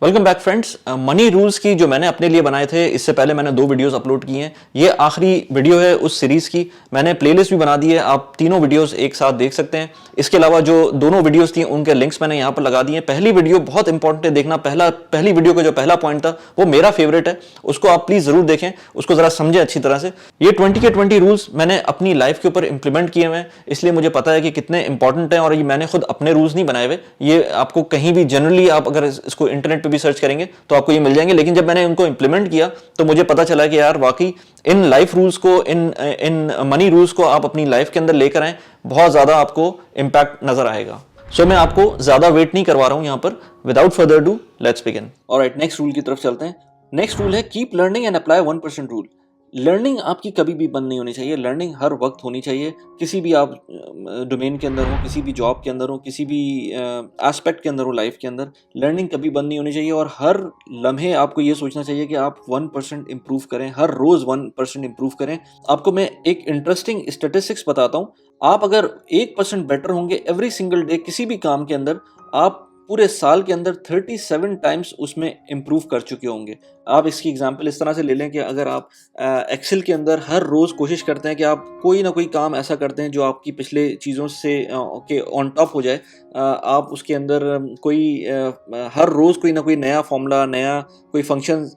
Welcome back friends. Money rules की जो मैंने अपने लिए बनाए थे, इससे पहले मैंने 2 वीडियोस अपलोड किए हैं। ये आखिरी वीडियो है उस सीरीज की। मैंने प्लेलिस्ट भी बना दी है, आप तीनों वीडियोस एक साथ देख सकते हैं। इसके अलावा जो दोनों वीडियोस थी उनके लिंक्स मैंने यहाँ पर लगा दिए हैं। पहली वीडियो बहुत इंपॉर्टेंट है, देखना। पहली वीडियो का जो पहला पॉइंट था वो मेरा फेवरेट है, उसको आप प्लीज जरूर देखें, उसको जरा समझें अच्छी तरह से। ये 20 के 20 रूल्स मैंने अपनी लाइफ के ऊपर इंप्लीमेंट किए हुए हैं, इसलिए मुझे पता है कि कितने इंपॉर्टेंट हैं। और ये मैंने खुद अपने रूल्स नहीं बनाए हुए, ये आपको कहीं भी जनरली आप अगर इसको इंटरनेट पे भी सर्च करेंगे तो आपको ये मिल जाएंगे। लेकिन जब मैंने उनको इंप्लीमेंट किया तो मुझे पता चला कि यार वाकई इन लाइफ रूल्स को, इन मनी रूल्स को आप अपनी लाइफ के अंदर लेकर आए, बहुत ज्यादा आपको इंपैक्ट नजर आएगा। सो मैं आपको ज्यादा वेट नहीं करवा रहा हूं यहां पर। Without further do let's begin. Alright, next rule की तरफ चलते हैं। नेक्स्ट रूल है keep learning and apply 1% rule. Learning आपकी कभी भी बंद नहीं होनी चाहिए, लर्निंग हर वक्त होनी चाहिए। किसी भी आप डोमेन के अंदर हो, किसी भी जॉब के अंदर हो, किसी भी एस्पेक्ट के अंदर हो लाइफ के अंदर, लर्निंग कभी बंद नहीं होनी चाहिए। और हर लम्हे आपको ये सोचना चाहिए कि आप 1% इम्प्रूव करें, हर रोज 1% इम्प्रूव करें। आपको मैं एक इंटरेस्टिंग स्टेटिस्टिक्स बताता हूँ। आप अगर 1% बेटर होंगे एवरी सिंगल डे किसी भी काम के अंदर, आप पूरे साल के अंदर 37 टाइम्स उसमें इम्प्रूव कर चुके होंगे। आप इसकी एग्जांपल इस तरह से ले लें कि अगर आप एक्सेल के अंदर हर रोज़ कोशिश करते हैं कि आप कोई ना कोई काम ऐसा करते हैं जो आपकी पिछले चीज़ों से के ऑन टॉप हो जाए, आप उसके अंदर कोई हर रोज़ कोई ना कोई नया फॉर्मूला, नया कोई फंक्शन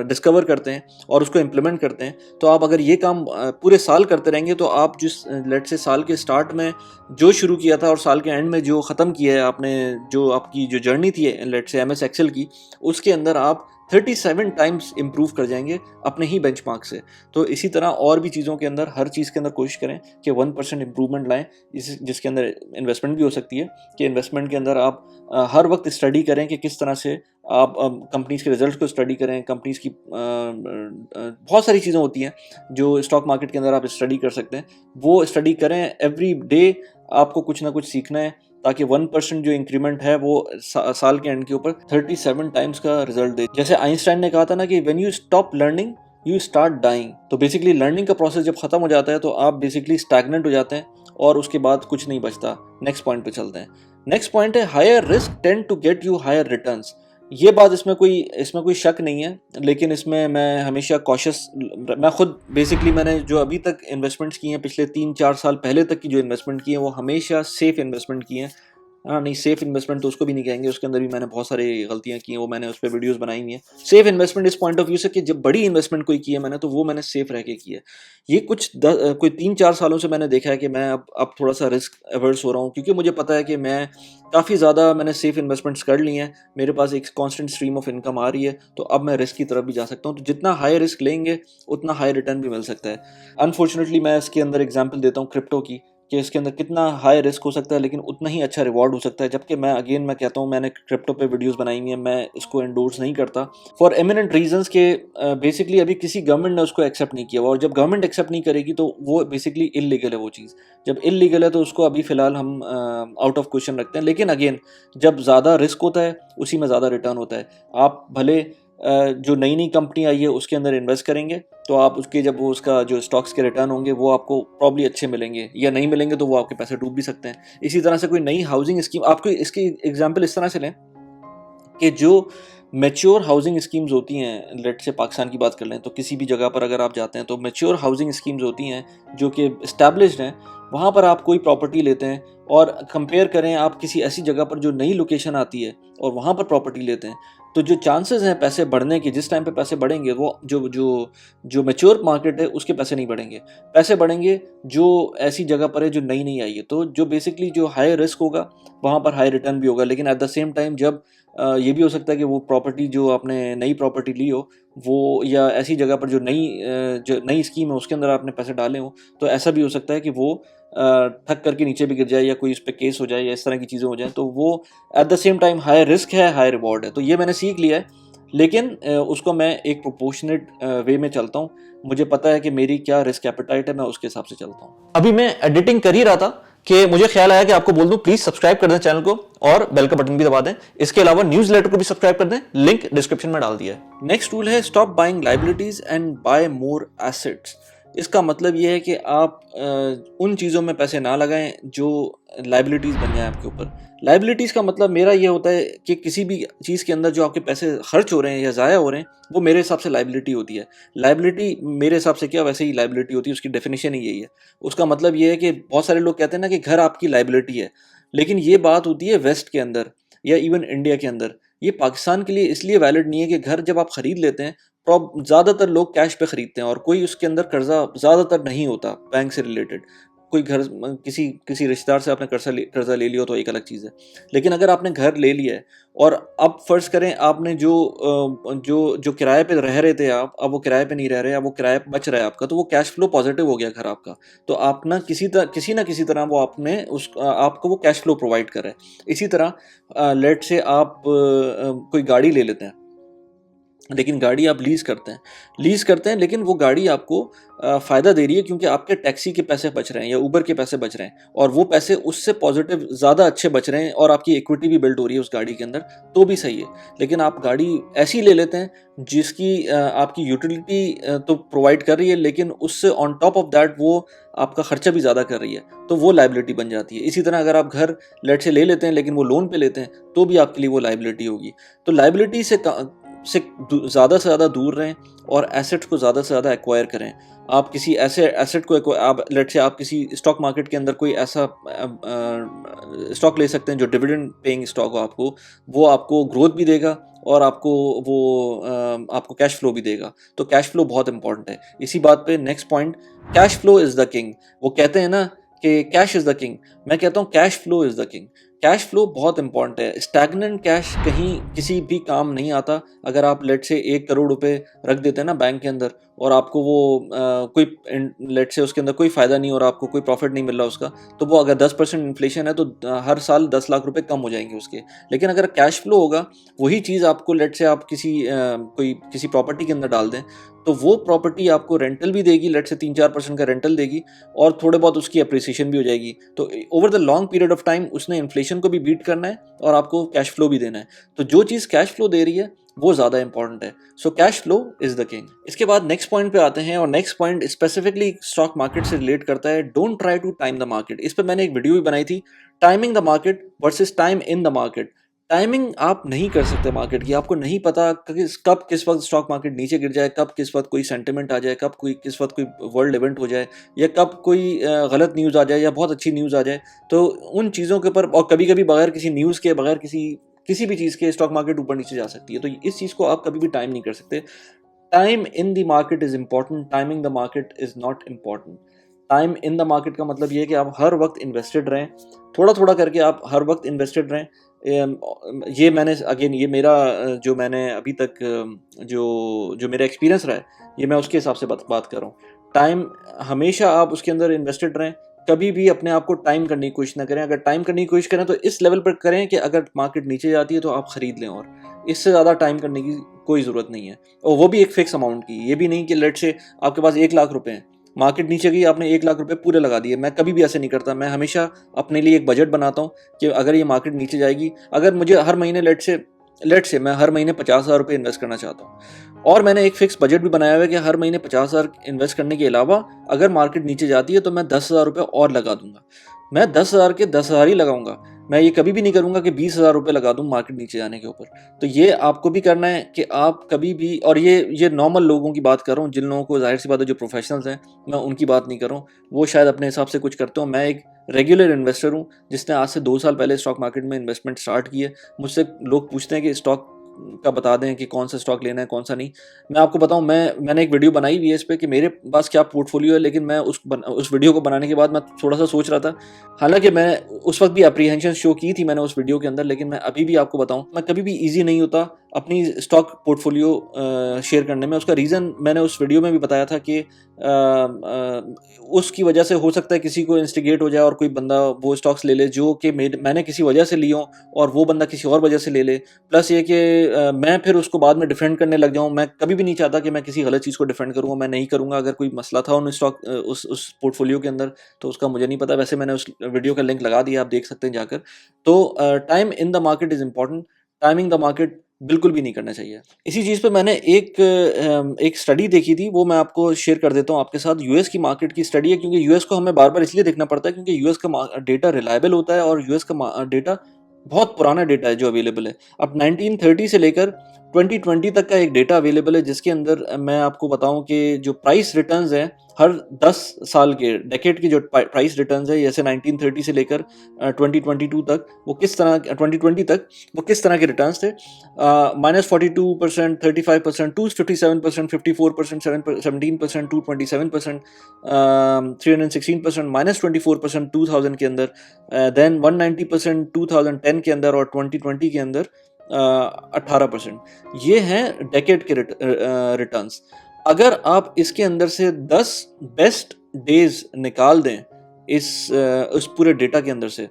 डिस्कवर करते हैं और उसको इम्प्लीमेंट करते हैं, तो आप अगर ये काम पूरे साल करते रहेंगे तो आप जिस लेट से साल के स्टार्ट में जो शुरू किया था और साल के एंड में जो ख़त्म किया है आपने, जो आपकी जो जर्नी थी लेट से MS एक्सेल की, उसके अंदर आप 37 टाइम्स इम्प्रूव कर जाएंगे अपने ही बेंचमार्क से। तो इसी तरह और भी चीज़ों के अंदर, हर चीज़ के अंदर कोशिश करें कि 1% इम्प्रूवमेंट लाएं, जिसके अंदर इन्वेस्टमेंट भी हो सकती है। कि इन्वेस्टमेंट के अंदर आप हर वक्त स्टडी करें कि किस तरह से आप कंपनीज़ के रिजल्ट को स्टडी करें। कंपनीज़ की बहुत सारी चीज़ें होती हैं जो स्टॉक मार्केट के अंदर आप स्टडी कर सकते हैं, वो स्टडी करें। एवरी डे आपको कुछ ना कुछ सीखना है ताकि 1% जो इंक्रीमेंट है वो साल के एंड के ऊपर 37 टाइम्स का रिजल्ट दे। जैसे आइंस्टाइन ने कहा था ना कि when you stop learning you start dying. तो बेसिकली लर्निंग का प्रोसेस जब खत्म हो जाता है तो आप बेसिकली स्टैग्नेंट हो जाते हैं और उसके बाद कुछ नहीं बचता। नेक्स्ट पॉइंट पे चलते हैं। नेक्स्ट पॉइंट है higher risk tend to get you higher returns. ये बात इसमें कोई शक नहीं है, लेकिन इसमें मैं हमेशा कॉशियस, मैं खुद बेसिकली मैंने जो अभी तक इन्वेस्टमेंट्स की हैं, पिछले 3-4 साल पहले तक की जो इन्वेस्टमेंट की है वो हमेशा सेफ इन्वेस्टमेंट की हैं। हाँ नहीं, सेफ इन्वेस्टमेंट तो उसको भी नहीं कहेंगे, उसके अंदर भी मैंने बहुत सारी गलतियां की हैं, वो मैंने उस पर वीडियोस बनाई हुई हैं। सेफ इन्वेस्टमेंट इस पॉइंट ऑफ व्यू से कि जब बड़ी इन्वेस्टमेंट कोई की है मैंने, तो वो मैंने सेफ रह के की है। ये कोई 3-4 सालों से मैंने देखा है कि मैं अब थोड़ा सा रिस्क अवर्स हो रहा हूँ, क्योंकि मुझे पता है कि मैं काफ़ी ज़्यादा मैंने सेफ इन्वेस्टमेंट्स कर ली हैं, मेरे पास एक कॉन्स्टेंट स्ट्रीम ऑफ इनकम आ रही है, तो अब मैं रिस्क की तरफ भी जा सकता हूँ। तो जितना हाई रिस्क लेंगे उतना हाई रिटर्न भी मिल सकता है। अनफॉर्चुनेटली मैं इसके अंदर एग्जाम्पल देता हूँ क्रिप्टो की, कि इसके अंदर कितना हाई रिस्क हो सकता है लेकिन उतना ही अच्छा रिवॉर्ड हो सकता है। जबकि मैं कहता हूँ, मैंने क्रिप्टो पे वीडियोस बनाई हुई हैं, मैं इसको एंडोर्स नहीं करता फॉर एमिनेंट रीजंस के बेसिकली अभी किसी गवर्नमेंट ने उसको एक्सेप्ट नहीं किया हुआ, और जब गवर्नमेंट एक्सेप्ट नहीं करेगी तो वो बेसिकली इलीगल है वो चीज़। जब इलीगल है तो उसको अभी फ़िलहाल हम आउट ऑफ क्वेश्चन रखते हैं। लेकिन अगेन, जब ज़्यादा रिस्क होता है उसी में ज़्यादा रिटर्न होता है। आप भले जो नई नई कंपनी आई है उसके अंदर इन्वेस्ट करेंगे तो आप उसके, जब वो उसका जो स्टॉक्स के रिटर्न होंगे वो आपको प्रॉब्ली अच्छे मिलेंगे, या नहीं मिलेंगे तो वो आपके पैसे डूब भी सकते हैं। इसी तरह से कोई नई हाउसिंग स्कीम, आपको इसकी एग्जांपल इस तरह से लें कि जो मैच्योर हाउसिंग स्कीम्स होती हैं, लेट से पाकिस्तान की बात कर लें, तो किसी भी जगह पर अगर आप जाते हैं तो मैच्योर हाउसिंग स्कीम्स होती हैं जो कि इस्टेब्लिश्ड हैं। वहाँ पर आप कोई प्रॉपर्टी लेते हैं और कंपेयर करें आप किसी ऐसी जगह पर जो नई लोकेशन आती है और वहाँ पर प्रॉपर्टी लेते हैं, तो जो चांसेस हैं पैसे बढ़ने के, जिस टाइम पे पैसे बढ़ेंगे, वो जो मैच्योर मार्केट है उसके पैसे नहीं बढ़ेंगे। पैसे बढ़ेंगे जो ऐसी जगह पर है जो नई नहीं आई है। तो जो बेसिकली जो हाई रिस्क होगा वहाँ पर हाई रिटर्न भी होगा। लेकिन एट द सेम टाइम जब ये भी हो सकता है कि वो प्रॉपर्टी जो आपने नई प्रॉपर्टी ली हो, वो या ऐसी जगह पर जो नई स्कीम है उसके अंदर आपने पैसे डाले हो, तो ऐसा भी हो सकता है कि वो ठग करके नीचे भी गिर जाए, या कोई उस पर केस हो जाए, या इस तरह की चीज़ें हो जाए। तो वो at the same time high risk है, हाई रिवॉर्ड है। तो ये मैंने सीख लिया है, लेकिन उसको मैं एक प्रोपोर्शनेट वे में चलता हूँ। मुझे पता है कि मेरी क्या रिस्क एपेटाइट है, मैं उसके हिसाब से चलता हूँ। अभी मैं एडिटिंग कर ही रहा था कि मुझे ख्याल आया कि आपको बोल दूं, प्लीज सब्सक्राइब कर दें चैनल को और बेल का बटन भी दबा दें। इसके अलावा न्यूज़लेटर को भी सब्सक्राइब कर दें, लिंक डिस्क्रिप्शन में डाल दिया है। नेक्स्ट रूल है stop buying liabilities and buy more assets. इसका मतलब ये है कि आप उन चीज़ों में पैसे ना लगाएं जो लाइबिलिटीज़ बन जाए आपके ऊपर। लाइबिलिटीज़ का मतलब मेरा ये होता है कि किसी भी चीज़ के अंदर जो आपके पैसे खर्च हो रहे हैं या ज़ाया हो रहे हैं, वो मेरे हिसाब से लाइबिलिटी होती है। लाइबिलिटी मेरे हिसाब से क्या, वैसे ही लाइबिलिटी होती है, उसकी डेफिनेशन ही यही है। उसका मतलब ये है कि बहुत सारे लोग कहते हैं ना कि घर आपकी लाइबिलिटी है, लेकिन ये बात होती है वेस्ट के अंदर या इवन इंडिया के अंदर। ये पाकिस्तान के लिए इसलिए वैलिड नहीं है कि घर जब आप खरीद लेते हैं, ज़्यादातर लोग कैश पे खरीदते हैं और कोई उसके अंदर कर्जा ज़्यादातर नहीं होता बैंक से रिलेटेड। कोई घर किसी किसी रिश्तेदार से आपने कर्जा ले लिया तो एक अलग चीज़ है। लेकिन अगर आपने घर ले लिया है और अब फ़र्ज़ करें आपने जो किराए पे रह रहे थे आप, अब वो किराए पे नहीं रह रहे, अब वो किराया बच रहा है आपका, तो वो कैश फ्लो पॉजिटिव हो गया घर आपका। तो आप ना किसी ना किसी तरह वो आपको वो कैश फ्लो प्रोवाइड कर रहा है। इसी तरह लेट्स से आप कोई गाड़ी ले लेते हैं, लेकिन गाड़ी आप लीज़ करते हैं लेकिन वो गाड़ी आपको फ़ायदा दे रही है क्योंकि आपके टैक्सी के पैसे बच रहे हैं या उबर के पैसे बच रहे हैं, और वो पैसे उससे पॉजिटिव ज़्यादा अच्छे बच रहे हैं और आपकी इक्विटी भी बिल्ड हो रही है उस गाड़ी के अंदर, तो भी सही है। लेकिन आप गाड़ी ऐसी ले लेते हैं जिसकी आपकी यूटिलिटी तो प्रोवाइड कर रही है, लेकिन उससे ऑन टॉप ऑफ दैट वो आपका खर्चा भी ज़्यादा कर रही है, तो वो लाइबिलिटी बन जाती है। इसी तरह अगर आप घर लेट से ले लेते हैं लेकिन वो लोन पे लेते हैं, तो भी आपके लिए वो लाइबिलिटी होगी। तो लाइबिलिटी से ज़्यादा से ज़्यादा दूर रहें और एसेट्स को ज़्यादा से ज़्यादा एक्वायर करें। आप किसी ऐसे एसेट को आप लेट्स से आप किसी स्टॉक मार्केट के अंदर कोई ऐसा स्टॉक ले सकते हैं जो डिविडेंड पेइंग स्टॉक हो आपको, वो आपको ग्रोथ भी देगा और आपको कैश फ्लो भी देगा। तो कैश फ्लो बहुत इंपॉर्टेंट है। इसी बात पे next point, cash flow is the king. वो कहते हैं ना कि कैश इज़ द किंग, मैं कहता हूँ cash flow is the king. Cash flow बहुत इंपॉर्टेंट है। स्टैग्नेंट कैश कहीं किसी भी काम नहीं आता। अगर आप लेट से 1 करोड़ रुपए रख देते हैं ना बैंक के अंदर और आपको वो कोई लेट से उसके अंदर कोई फ़ायदा नहीं और आपको कोई प्रॉफिट नहीं मिल रहा उसका, तो वो अगर 10% इन्फ्लेशन है तो हर साल 10 लाख रुपए कम हो जाएंगे उसके। लेकिन अगर कैश फ्लो होगा, वही चीज़ आपको लेट से आप किसी प्रॉपर्टी के अंदर डाल दें, तो वो प्रॉपर्टी आपको रेंटल भी देगी, लेट से 3-4% का रेंटल देगी और थोड़े बहुत उसकी अप्रिसिएशन भी हो जाएगी। तो over the long period of time उसने इन्फ्लेशन को भी बीट करना है और आपको कैश फ्लो भी देना है। तो जो चीज़ कैश फ्लो दे रही है वो ज़्यादा इंपॉर्टेंट है। So cash flow is the king. इसके बाद नेक्स्ट पॉइंट पे आते हैं और next point specifically stock market से रिलेट करता है। Don't try to time the market. इस पर मैंने एक वीडियो भी बनाई थी, timing the market versus time in the market. Timing आप नहीं कर सकते मार्केट की। आपको नहीं पता कब किस वक्त स्टॉक मार्केट नीचे गिर जाए, कब किस वक्त कोई सेंटिमेंट आ जाए, कब किस वक्त कोई वर्ल्ड इवेंट हो जाए, या कब कोई गलत न्यूज़ आ जाए या बहुत अच्छी न्यूज़ आ जाए। तो उन चीज़ों के ऊपर, और कभी कभी बगैर किसी न्यूज़ के, बगैर किसी भी चीज़ के स्टॉक मार्केट ऊपर नीचे जा सकती है। तो इस चीज़ को आप कभी भी टाइम नहीं कर सकते। Time in the market is important, timing the market is not important. Time in the market का मतलब ये है कि आप हर वक्त इन्वेस्टेड रहें, थोड़ा थोड़ा करके आप हर वक्त इन्वेस्टेड रहें। ये मैंने अगेन, ये मेरा जो मैंने अभी तक जो जो मेरा एक्सपीरियंस रहा है, ये मैं उसके हिसाब से बात कर रहा हूँ। टाइम हमेशा आप उसके अंदर इन्वेस्टेड रहें। कभी भी अपने आप को टाइम करने की कोशिश ना करें। अगर टाइम करने की कोशिश करें तो इस लेवल पर करें कि अगर मार्केट नीचे जाती है तो आप खरीद लें, और इससे ज़्यादा टाइम करने की कोई ज़रूरत नहीं है। और वो भी एक फिक्स अमाउंट की। ये भी नहीं कि लेट से आपके पास 1 लाख रुपए हैं, मार्केट नीचे गई, आपने 1 लाख रुपए पूरे लगा दिए। मैं कभी भी ऐसे नहीं करता। मैं हमेशा अपने लिए एक बजट बनाता हूँ कि अगर ये मार्केट नीचे जाएगी, अगर मुझे हर महीने लेट से मैं हर महीने 50,000 रुपये इन्वेस्ट करना चाहता हूँ, और मैंने एक फिक्स बजट भी बनाया हुआ है कि हर महीने 50,000 इन्वेस्ट करने के अलावा अगर मार्केट नीचे जाती है तो मैं 10,000 रुपये और लगा दूंगा। मैं 10,000 के 10,000 ही लगाऊंगा। मैं ये कभी भी नहीं करूंगा कि 20,000 रुपये लगा दूं मार्केट नीचे जाने के ऊपर। तो ये आपको भी करना है कि आप कभी भी, और ये नॉर्मल लोगों की बात कर रहा हूँ, जिन लोगों को जाहिर सी बात है जो प्रोफेशनल्स हैं, मैं उनकी बात नहीं कर रहा हूँ। वो शायद अपने हिसाब से कुछ करते हो। मैं एक रेगुलर इन्वेस्टर हूँ जिसने आज से 2 साल पहले स्टॉक मार्केट में इन्वेस्टमेंट स्टार्ट की है। मुझसे लोग पूछते हैं कि स्टॉक का बता दें कि कौन सा स्टॉक लेना है, कौन सा नहीं। मैं आपको बताऊं, मैंने एक वीडियो बनाई हुई है इस पे कि मेरे पास क्या पोर्टफोलियो है, लेकिन मैं उस वीडियो को बनाने के बाद मैं थोड़ा सा सोच रहा था। हालांकि मैं उस वक्त भी अप्रीहेंशन शो की थी मैंने उस वीडियो के अंदर, लेकिन मैं अभी भी आपको बताऊं, मैं कभी भी ईजी नहीं होता अपनी स्टॉक पोर्टफोलियो शेयर करने में। उसका रीज़न मैंने उस वीडियो में भी बताया था कि उसकी वजह से हो सकता है किसी को इंस्टिगेट हो जाए और कोई बंदा वो स्टॉक्स ले ले जो कि मैंने किसी वजह से ली हो, और वो बंदा किसी और वजह से ले ले। प्लस ये कि मैं फिर उसको बाद में डिफेंड करने लग जाऊँ। मैं कभी भी नहीं चाहता कि मैं किसी गलत चीज़ को डिफेंड करूँगा, मैं नहीं करूँगा। अगर कोई मसला था उन स्टॉक उस पोर्टफोलियो के अंदर तो उसका मुझे नहीं पता। वैसे मैंने उस वीडियो का लिंक लगा दिया, आप देख सकते हैं जाकर। तो time in the market is important. Timing the market बिल्कुल भी नहीं करना चाहिए। इसी चीज़ पे मैंने एक स्टडी देखी थी, वो मैं आपको शेयर कर देता हूँ आपके साथ। यूएस की मार्केट की स्टडी है, क्योंकि यूएस को हमें बार बार इसलिए देखना पड़ता है क्योंकि यूएस का डेटा रिलायबल होता है और यूएस का डेटा बहुत पुराना डेटा है जो अवेलेबल है। अब 1930 से लेकर 2020 तक का एक डेटा अवेलेबल है, जिसके अंदर मैं आपको बताऊं कि जो प्राइस रिटर्न्स हैं हर 10 साल के डेकेड की जो प्राइस रिटर्न्स है, जैसे 1930 से लेकर 2022 तक वो किस तरह 2020 तक वो किस तरह के रिटर्न्स थे। -42%, 35%, 257%, 54%, 17%, 227%, 316%, -24% 2000 के अंदर, देन 190% 2010 के अंदर और 2020 के अंदर 18%। ये हैं डेकेड के रिटर्न्स। अगर आप इसके अंदर से 10 बेस्ट डेज निकाल दें उस पूरे डेटा के अंदर से,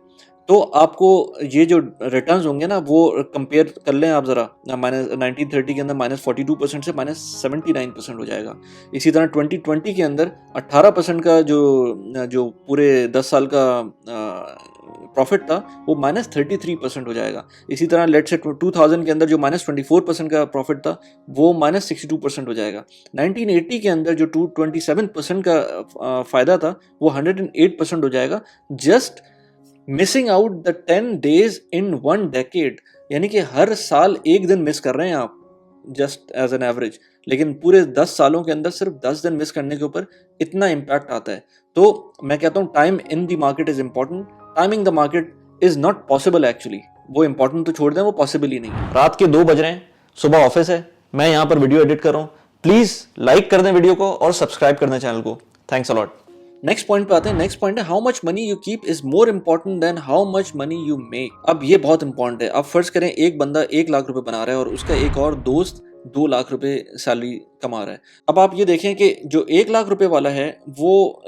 तो आपको ये जो रिटर्न्स होंगे ना वो कंपेयर कर लें आप ज़रा। -1930 के अंदर -42% से -79% हो जाएगा। इसी तरह 2020 के अंदर 18% का जो पूरे 10 साल का प्रॉफिट था वो -33% हो जाएगा। इसी तरह लेट से 2000 के अंदर जो -24% का प्रॉफिट था वो -62% हो जाएगा। 1980 के अंदर जो 227% का फ़ायदा था वो 108% हो जाएगा। Just missing out the 10 days in 1 decade, यानी कि हर साल एक दिन मिस कर रहे हैं आप, जस्ट एज एन एवरेज। लेकिन पूरे 10 सालों के अंदर सिर्फ 10 दिन मिस करने के ऊपर इतना इम्पैक्ट आता है। तो मैं कहता हूँ time in the market is important. Timing the market is not possible actually. वो इंपॉर्टेंट तो छोड़ दें, वो पॉसिबल ही नहीं है। रात के 2 बज रहे हैं, सुबह ऑफिस है, मैं यहाँ पर वीडियो एडिट कर रहा हूँ। प्लीज लाइक कर दें वीडियो को और सब्सक्राइब कर दें चैनल को। Thanks a lot. Next point पे आते हैं। नेक्स्ट पॉइंट है how much money you keep is more important than how much money you make. अब ये बहुत इंपॉर्टेंट है। अब फर्ज करें एक बंदा 1 लाख रुपए बना रहा है और उसका एक और दोस्त 2 लाख रुपए सैलरी कमा रहा है। अब आप ये देखें कि जो 1 लाख रुपए वाला है वो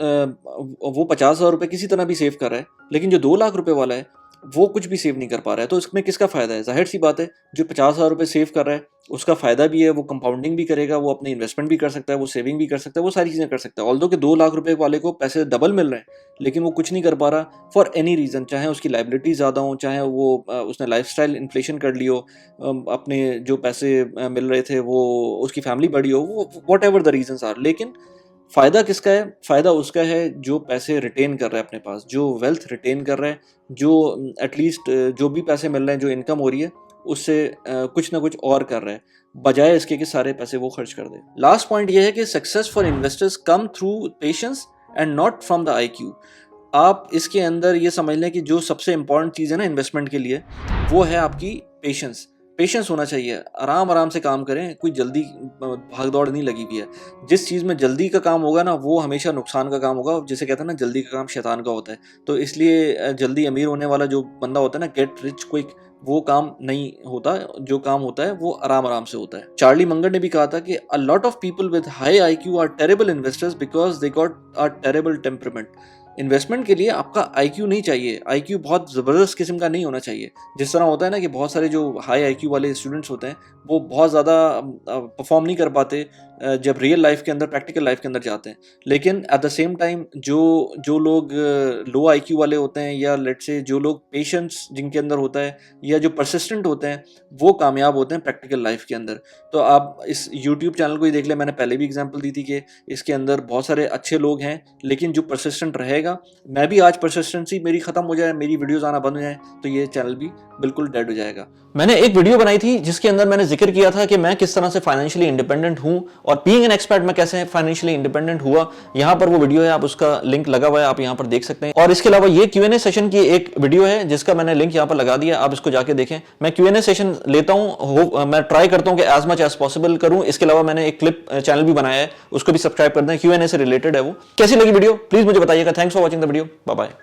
50,000 रुपए किसी तरह भी सेव कर रहा है, लेकिन जो 2 लाख रुपए वाला है वो कुछ भी सेव नहीं कर पा रहा है। तो इसमें किसका फायदा है? जाहिर सी बात है, जो 50,000 रुपए सेव कर रहा है उसका फायदा भी है, वो कंपाउंडिंग भी करेगा, वो अपनी इन्वेस्टमेंट भी कर सकता है, वो सेविंग भी कर सकता है, वो सारी चीज़ें कर सकता है। ऑल्दो कि 2 लाख रुपए वाले को पैसे डबल मिल रहे हैं, लेकिन वो कुछ नहीं कर पा रहा फॉर एनी रीज़न। चाहे उसकी लाइबिलिटी ज़्यादा हो, चाहे वो उसने लाइफस्टाइल इन्फ्लेशन कर ली हो, अपने जो पैसे मिल रहे थे वो उसकी फैमिली बड़ी हो, वो whatever the reasons are. लेकिन फ़ायदा किसका है? फ़ायदा उसका है जो पैसे रिटेन कर रहा है अपने पास, जो वेल्थ रिटेन कर रहा है, जो एटलीस्ट जो भी पैसे मिल रहे हैं, जो इनकम हो रही है उससे कुछ ना कुछ और कर रहा है, बजाय इसके कि सारे पैसे वो खर्च कर दे। लास्ट पॉइंट ये है कि success for investors come through patience and not from the IQ। आप इसके अंदर ये समझ लें कि जो सबसे इंपॉर्टेंट चीज़ है ना इन्वेस्टमेंट के लिए, वो है आपकी पेशेंस। पेशेंस होना चाहिए, आराम आराम से काम करें, कोई जल्दी भाग दौड़ नहीं लगी हुई है। जिस चीज़ में जल्दी का काम होगा ना वो हमेशा नुकसान का काम होगा। जैसे कहते हैं ना, जल्दी का काम शैतान का होता है। तो इसलिए जल्दी अमीर होने वाला जो बंदा होता है ना, गेट रिच क्विक, वो काम नहीं होता। जो काम होता है वो आराम आराम से होता है। चार्ली मंगर ने भी कहा था कि a lot of people with high IQ are terrible investors because they got a terrible temperament. Investment के लिए आपका IQ नहीं चाहिए, IQ बहुत ज़बरदस्त किस्म का नहीं होना चाहिए। जिस तरह होता है ना कि बहुत सारे जो हाई IQ वाले स्टूडेंट्स होते हैं वो बहुत ज़्यादा परफॉर्म नहीं कर पाते जब रियल लाइफ के अंदर, प्रैक्टिकल लाइफ के अंदर जाते हैं। लेकिन एट द सेम टाइम जो लोग लो IQ वाले होते हैं, या लेट से जो लोग पेशेंस जिनके अंदर होता है, या जो परसिस्टेंट होते हैं, वो कामयाब होते हैं प्रैक्टिकल लाइफ के अंदर। तो आप इस YouTube चैनल को ही देख लें, मैंने पहले भी एग्जांपल दी थी कि इसके अंदर बहुत सारे अच्छे लोग हैं, लेकिन जो परसिस्टेंट रहेगा, मैं भी आज परसिस्टेंसी मेरी ख़त्म हो जाए, मेरी वीडियोज़ आना बंद हो जाए, तो ये चैनल भी बिल्कुल डेड हो जाएगा। मैंने एक वीडियो बनाई थी जिसके अंदर मैंने जिक्र किया था कि मैं किस तरह से फाइनेंशियली इंडिपेंडेंट हूं और बीइंग एन एक्सपर्ट मैं कैसे फाइनेंशियली इंडिपेंडेंट हुआ। यहां पर वो वीडियो है, आप उसका लिंक लगा हुआ है, आप यहां पर देख सकते हैं। और इसके अलावा ये Q&A सेशन की एक वीडियो है जिसका मैंने लिंक यहां पर लगा दिया, आप इसको जाके देखें। मैं Q&A सेशन लेता हूं, मैं ट्राई करता हूं कि एज मच एज पॉसिबल करूं। इसके अलावा मैंने एक क्लिप चैनल भी बनाया है, उसको भी सब्सक्राइब कर दें, Q&A से रिलेटेड है वो। कैसी लगी वीडियो प्लीज मुझे बताइएगा। Thanks for watching the video, bye bye.